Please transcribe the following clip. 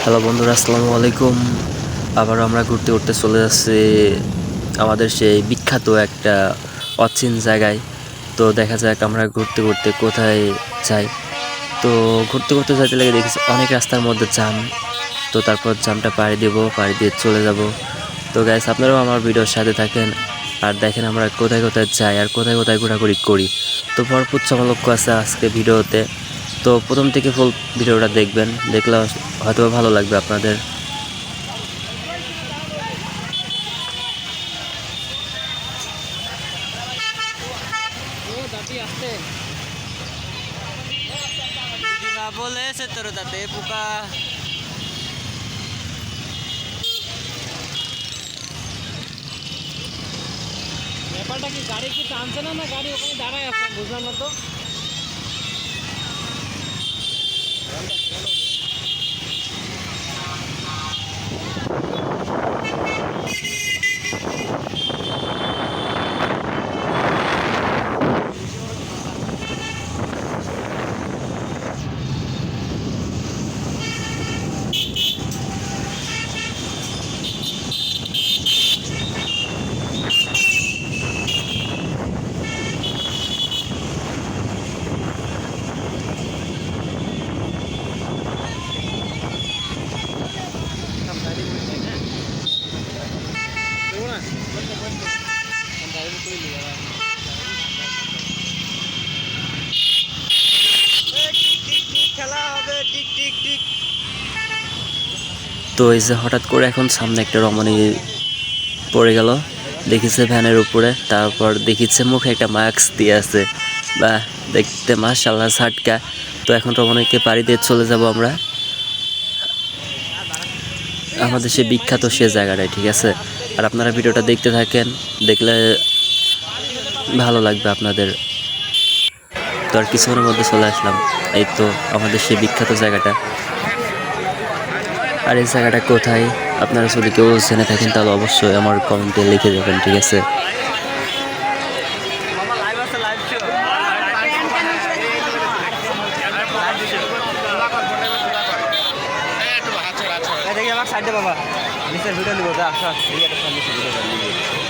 Hello বন্ধুরা, আসসালামু আলাইকুম। আবার আমরা ঘুরতে ঘুরতে চলে যাচ্ছি আমাদের সেই বিখ্যাত একটা অচিন জায়গায়। তো দেখা যাক আমরা ঘুরতে ঘুরতে কোথায় যাই। তো ঘুরতে ঘুরতে যাইতে লেগে দেখেছি অনেক রাস্তার মধ্যে জ্যাম। তো তারপর জ্যামটা পাড়ি দেবো, পাড়ি দিয়ে চলে যাব। তো গাইস, আপনারাও আমার ভিডিওর সাথে থাকেন আর দেখেন আমরা কোথায় কোথায় যাই আর কোথায় কোথায় ঘোরাঘুরি করি। তো ভরপুর চমলক্ষ আছে আজকে ভিডিওতে। তো প্রথম থেকে ফুল ভিডিওটা দেখবেন, দেখলে হয়তো ভালো লাগবে আপনাদের। বলেছে তোর দাঁতে পোকা। ব্যাপারটা কি, গাড়ি কি টানছে না, না গাড়ি ওখানে দাঁড়ায় আছে বুঝলাম না তো। তো এই যে হঠাৎ করে এখন সামনে একটা রমণী পড়ে গেল, দেখিছে ভ্যানের উপরে। তারপর দেখিছে মুখে একটা মাস্ক দিয়ে আছে, বা দেখতে মাশাআল্লাহ ঝাটকা। তো এখন রমণীকে পাড়ি দিয়ে চলে যাব আমরা আমাদের সে বিখ্যাত সে জায়গাটায়, ঠিক আছে? আর আপনারা ভিডিওটা দেখতে থাকেন, দেখলে ভালো লাগবে আপনাদের। তো আর কিছুক্ষণের মধ্যে চলে আসলাম, এই তো আমাদের সেই বিখ্যাত জায়গাটা। আর এই জায়গাটা কোথায় আপনারা যদি কেউ জেনে থাকেন তাহলে অবশ্যই আমার কমেন্টে লিখে দেবেন, ঠিক আছে? দেখি আমার সাইডে বাবা নিচের ভিডিও দিব, আসো ভিডিও